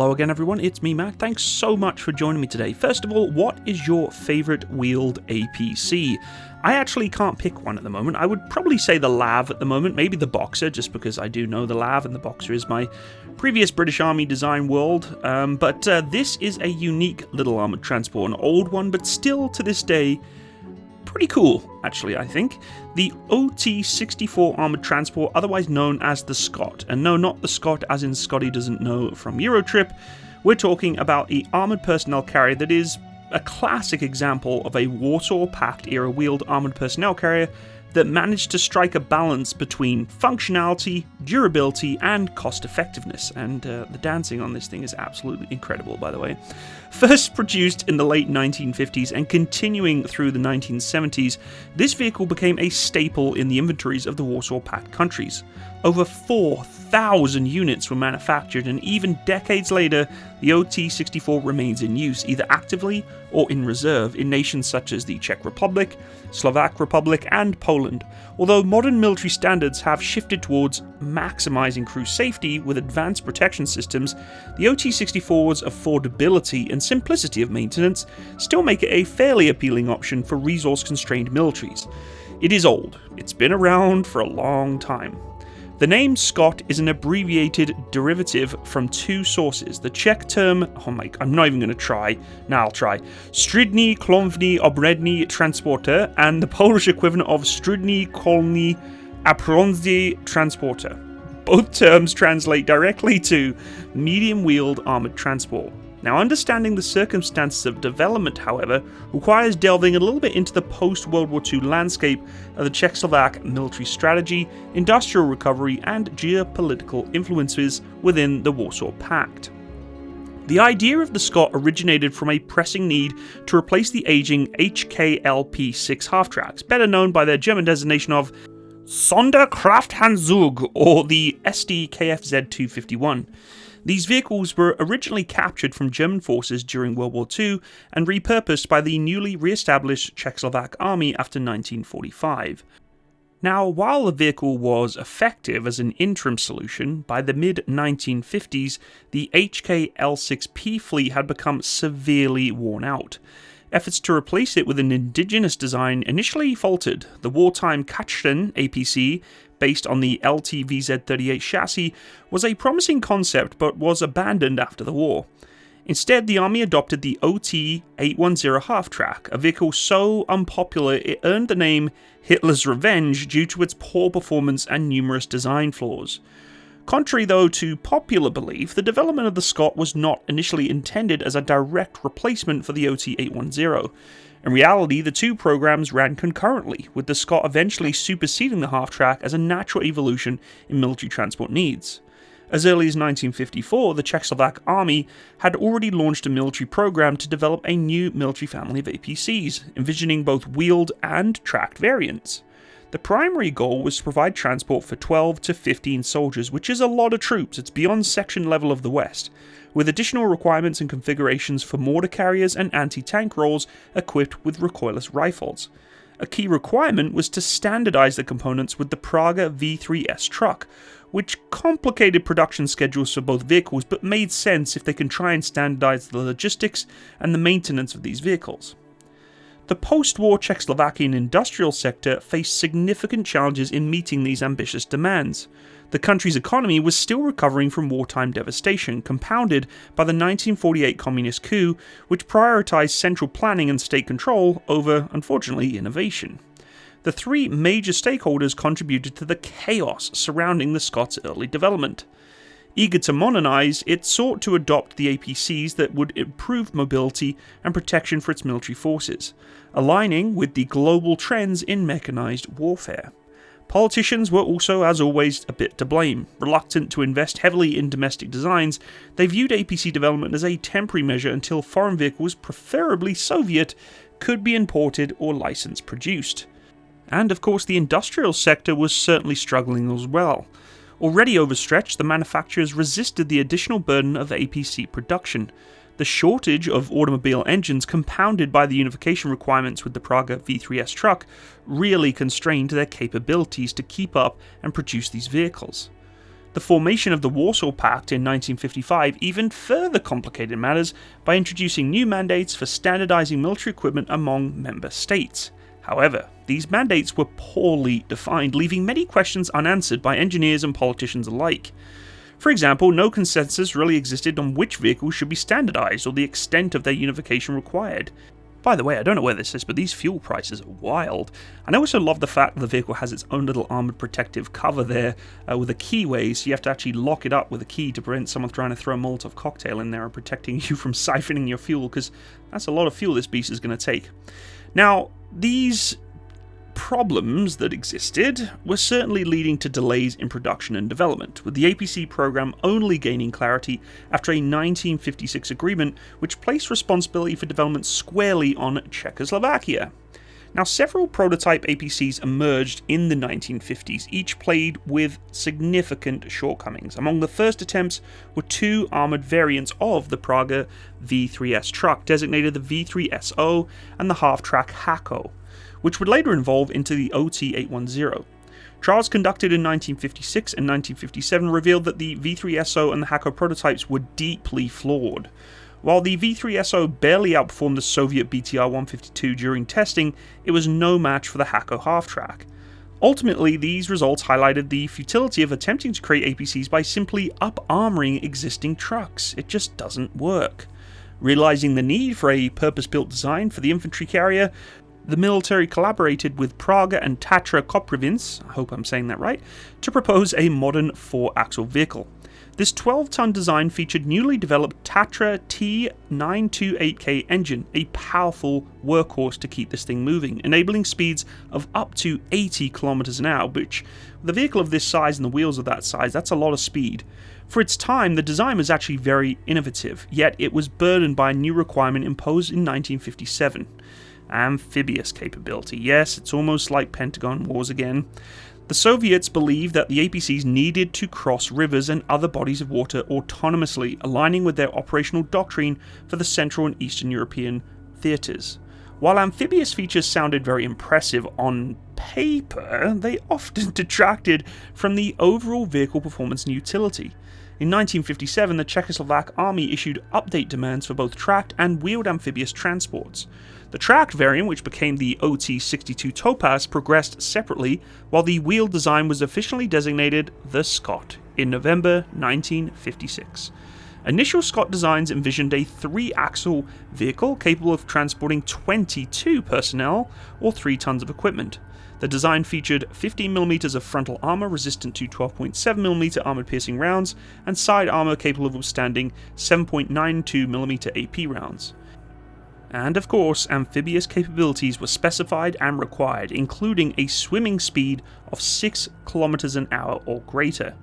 Hello again everyone, it's me Matt. Thanks so much for joining me today. First of all, what is your favourite wheeled APC? I actually can't pick one at the moment. I would probably say the Lav at the moment, maybe the Boxer, just because I do know the Lav and the Boxer is my previous British Army design world. But this is a unique little armoured transport, an old one, but still to this day pretty cool, actually, I think. The OT-64 Armoured Transport, otherwise known as the SKOT. And no, not the Scot as in Scotty doesn't know from Eurotrip. We're talking about the armoured personnel carrier that is a classic example of a Warsaw Pact era wheeled armoured personnel carrier that managed to strike a balance between functionality, durability, and cost effectiveness. And the dancing on this thing is absolutely incredible, by the way. First produced in the late 1950s and continuing through the 1970s, this vehicle became a staple in the inventories of the Warsaw Pact countries. Over 4,000 units were manufactured, and even decades later, the OT-64 remains in use, either actively or in reserve, in nations such as the Czech Republic, Slovak Republic, and Poland. Although modern military standards have shifted towards maximizing crew safety with advanced protection systems, the OT-64's affordability and simplicity of maintenance still make it a fairly appealing option for resource-constrained militaries. It is old. It's been around for a long time. The name SKOT is an abbreviated derivative from two sources. The Czech term, I'm not even going to try. I'll try. Střední Kolový Obrněný Transportér, and the Polish equivalent of Střední Kolový Obrněný Transportér. Both terms translate directly to medium-wheeled armoured transport. Now, understanding the circumstances of development, however, requires delving a little bit into the post-World War II landscape of the Czechoslovak military strategy, industrial recovery, and geopolitical influences within the Warsaw Pact. The idea of the SKOT originated from a pressing need to replace the aging HKLP-6 half-tracks, better known by their German designation of Sonderkraftanzug, or the Sd.Kfz 251. These vehicles were originally captured from German forces during World War II and repurposed by the newly re-established Czechoslovak army after 1945. Now, while the vehicle was effective as an interim solution, by the mid-1950s, the HKL6P fleet had become severely worn out. Efforts to replace it with an indigenous design initially faltered. The wartime Kachten APC, based on the LT-VZ38 chassis, was a promising concept but was abandoned after the war. Instead, the army adopted the OT-810 half-track, a vehicle so unpopular it earned the name Hitler's Revenge due to its poor performance and numerous design flaws. Contrary, though, to popular belief, the development of the SKOT was not initially intended as a direct replacement for the OT-810. In reality, the two programs ran concurrently, with the SKOT eventually superseding the half-track as a natural evolution in military transport needs. As early as 1954, the Czechoslovak army had already launched a military program to develop a new military family of APCs, envisioning both wheeled and tracked variants. The primary goal was to provide transport for 12 to 15 soldiers, which is a lot of troops. It's beyond section level of the West, with additional requirements and configurations for mortar carriers and anti-tank roles equipped with recoilless rifles. A key requirement was to standardize the components with the Praga V3S truck, which complicated production schedules for both vehicles but made sense if they can try and standardize the logistics and the maintenance of these vehicles. The post-war Czechoslovakian industrial sector faced significant challenges in meeting these ambitious demands. The country's economy was still recovering from wartime devastation, compounded by the 1948 communist coup, which prioritized central planning and state control over, unfortunately, innovation. The three major stakeholders contributed to the chaos surrounding the SKOT's early development. Eager to modernize, it sought to adopt the APCs that would improve mobility and protection for its military forces, aligning with the global trends in mechanized warfare. Politicians were also, as always, a bit to blame. Reluctant to invest heavily in domestic designs, they viewed APC development as a temporary measure until foreign vehicles, preferably Soviet, could be imported or license produced. And of course, the industrial sector was certainly struggling as well. Already overstretched, the manufacturers resisted the additional burden of APC production. The shortage of automobile engines, compounded by the unification requirements with the Praga V3S truck, really constrained their capabilities to keep up and produce these vehicles. The formation of the Warsaw Pact in 1955 even further complicated matters by introducing new mandates for standardizing military equipment among member states. However, these mandates were poorly defined, leaving many questions unanswered by engineers and politicians alike. For example, no consensus really existed on which vehicles should be standardized or the extent of their unification required. By the way, I don't know where this is, but these fuel prices are wild. And I also love the fact that the vehicle has its own little armoured protective cover there with a keyway, so you have to actually lock it up with a key to prevent someone trying to throw a Molotov cocktail in there and protecting you from siphoning your fuel, because that's a lot of fuel this beast is going to take. Now, these problems that existed were certainly leading to delays in production and development, with the APC program only gaining clarity after a 1956 agreement which placed responsibility for development squarely on Czechoslovakia. Now, several prototype APCs emerged in the 1950s, each plagued with significant shortcomings. Among the first attempts were two armoured variants of the Praga V3S truck, designated the V3SO and the half-track HACO, which would later evolve into the OT-810. Trials conducted in 1956 and 1957 revealed that the V3SO and the HACO prototypes were deeply flawed. While the V3SO barely outperformed the Soviet BTR-152 during testing, it was no match for the HACO half-track. Ultimately, these results highlighted the futility of attempting to create APCs by simply up-armoring existing trucks. It just doesn't work. Realizing the need for a purpose-built design for the infantry carrier, the military collaborated with Praga and Tatra Koprivins, I hope I'm saying that right, to propose a modern 4-axle vehicle. This 12-ton design featured newly developed Tatra T928K engine, a powerful workhorse to keep this thing moving, enabling speeds of up to 80 km an hour, which, with a vehicle of this size and the wheels of that size, that's a lot of speed. For its time, the design was actually very innovative, yet it was burdened by a new requirement imposed in 1957. Amphibious capability. Yes, it's almost like Pentagon Wars again. The Soviets believed that the APCs needed to cross rivers and other bodies of water autonomously, aligning with their operational doctrine for the Central and Eastern European theatres. While amphibious features sounded very impressive on paper, they often detracted from the overall vehicle performance and utility. In 1957, the Czechoslovak army issued update demands for both tracked and wheeled amphibious transports. The tracked variant, which became the OT-62 Topaz, progressed separately, while the wheeled design was officially designated the SKOT in November 1956. Initial SKOT designs envisioned a 3-axle vehicle capable of transporting 22 personnel or 3 tons of equipment. The design featured 15mm of frontal armour resistant to 12.7mm armoured-piercing rounds, and side armour capable of withstanding 7.92mm AP rounds. And of course, amphibious capabilities were specified and required, including a swimming speed of 6 km an hour or greater.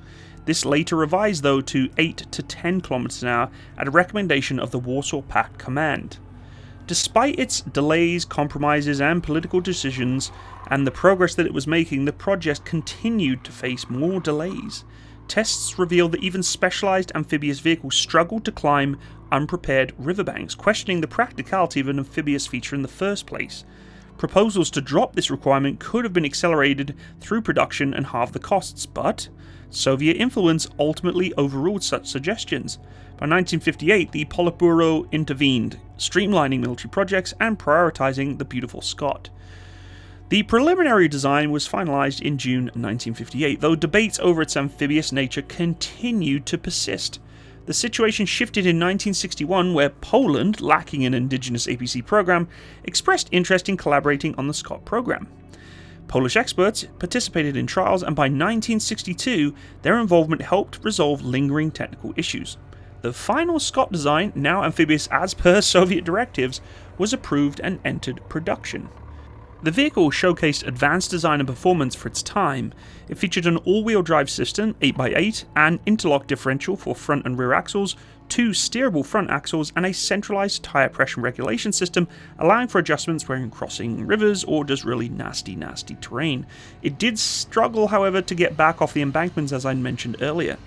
This later revised though to 8 to 10 km an hour at a recommendation of the Warsaw Pact Command. Despite its delays, compromises and political decisions, and the progress that it was making, the project continued to face more delays. Tests revealed that even specialized amphibious vehicles struggled to climb unprepared riverbanks, questioning the practicality of an amphibious feature in the first place. Proposals to drop this requirement could have been accelerated through production and halve the costs, but Soviet influence ultimately overruled such suggestions. By 1958, the Politburo intervened, streamlining military projects and prioritizing the beautiful SKOT. The preliminary design was finalized in June 1958, though debates over its amphibious nature continued to persist. The situation shifted in 1961, where Poland, lacking an indigenous APC program, expressed interest in collaborating on the SKOT program. Polish experts participated in trials, and by 1962, their involvement helped resolve lingering technical issues. The final SKOT design, now amphibious as per Soviet directives, was approved and entered production. The vehicle showcased advanced design and performance for its time. It featured an all-wheel drive system, 8x8, an interlock differential for front and rear axles, 2 steerable front axles, and a centralized tire pressure regulation system, allowing for adjustments when crossing rivers or just really nasty terrain. It did struggle, however, to get back off the embankments, as I mentioned earlier.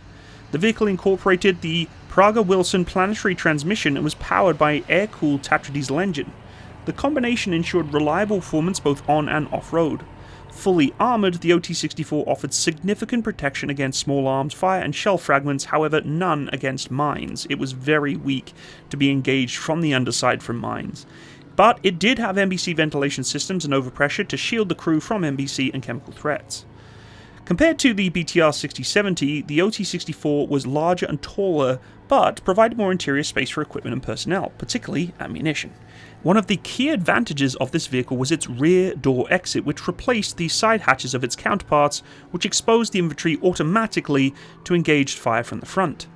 The vehicle incorporated the Praga-Wilson planetary transmission and was powered by an air-cooled Tatra diesel engine. The combination ensured reliable performance both on and off-road. Fully armoured, the OT-64 offered significant protection against small arms fire and shell fragments, however none against mines. It was very weak to be engaged from the underside from mines. But it did have MBC ventilation systems and overpressure to shield the crew from MBC and chemical threats. Compared to the BTR 6070, the OT-64 was larger and taller, but provided more interior space for equipment and personnel, particularly ammunition. One of the key advantages of this vehicle was its rear door exit, which replaced the side hatches of its counterparts, which exposed the infantry automatically to engaged fire from the front.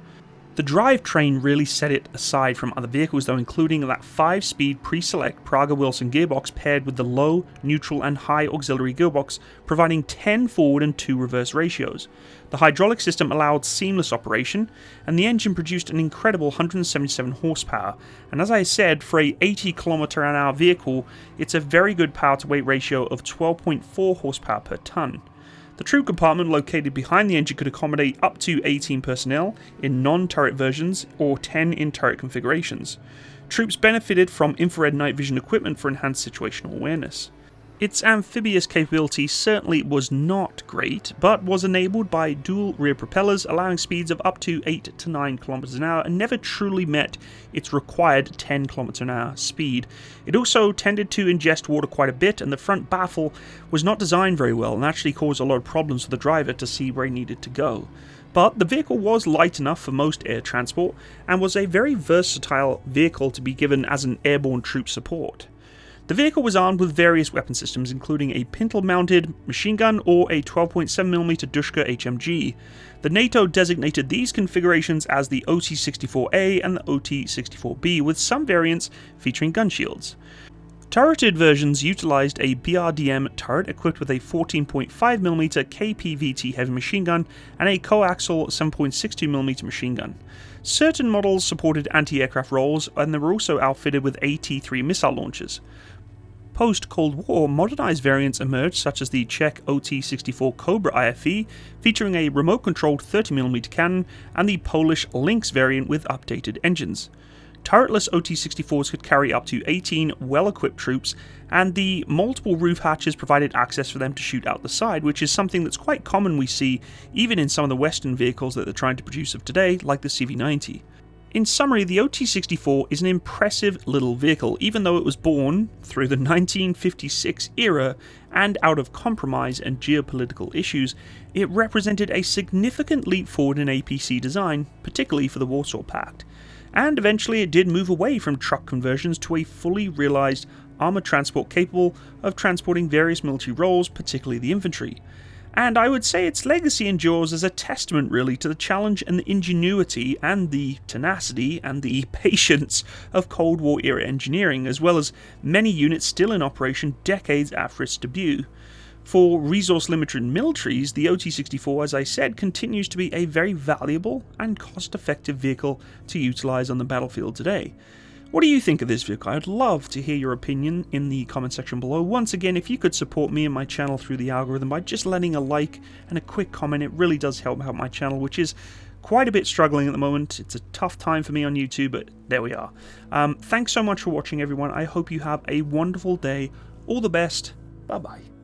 The drivetrain really set it aside from other vehicles though, including that 5-speed pre-select Praga-Wilson gearbox paired with the low, neutral and high auxiliary gearbox, providing 10 forward and 2 reverse ratios. The hydraulic system allowed seamless operation, and the engine produced an incredible 177 horsepower, and as I said, for a 80 km/h vehicle, it's a very good power-to-weight ratio of 12.4 horsepower per tonne. The troop compartment located behind the engine could accommodate up to 18 personnel in non-turret versions or 10 in turret configurations. Troops benefited from infrared night vision equipment for enhanced situational awareness. Its amphibious capability certainly was not great, but was enabled by dual rear propellers allowing speeds of up to 8 to 9 km/h and never truly met its required 10 km/h speed. It also tended to ingest water quite a bit, and the front baffle was not designed very well and actually caused a lot of problems for the driver to see where he needed to go. But the vehicle was light enough for most air transport and was a very versatile vehicle to be given as an airborne troop support. The vehicle was armed with various weapon systems, including a pintle-mounted machine gun or a 12.7mm Dushka HMG. The NATO designated these configurations as the OT-64A and the OT-64B, with some variants featuring gun shields. Turreted versions utilized a BRDM turret equipped with a 14.5mm KPVT heavy machine gun and a coaxial 7.62mm machine gun. Certain models supported anti-aircraft roles, and they were also outfitted with AT-3 missile launchers. Post-Cold War, modernized variants emerged, such as the Czech OT-64 Cobra IFE, featuring a remote-controlled 30mm cannon, and the Polish Lynx variant with updated engines. Turretless OT-64s could carry up to 18 well-equipped troops, and the multiple roof hatches provided access for them to shoot out the side, which is something that's quite common we see even in some of the Western vehicles that they're trying to produce of today, like the CV90. In summary, the OT-64 is an impressive little vehicle, even though it was born through the 1956 era and out of compromise and geopolitical issues. It represented a significant leap forward in APC design, particularly for the Warsaw Pact. And eventually it did move away from truck conversions to a fully realized armoured transport capable of transporting various military roles, particularly the infantry. And I would say its legacy endures as a testament really to the challenge and the ingenuity and the tenacity and the patience of Cold War era engineering, as well as many units still in operation decades after its debut. For resource-limited militaries, the OT-64, as I said, continues to be a very valuable and cost-effective vehicle to utilize on the battlefield today. What do you think of this vehicle? I'd love to hear your opinion in the comment section below. Once again, if you could support me and my channel through the algorithm by just letting a like and a quick comment, it really does help out my channel, which is quite a bit struggling at the moment. It's a tough time for me on YouTube, but there we are. Thanks so much for watching, everyone. I hope you have a wonderful day. All the best. Bye-bye.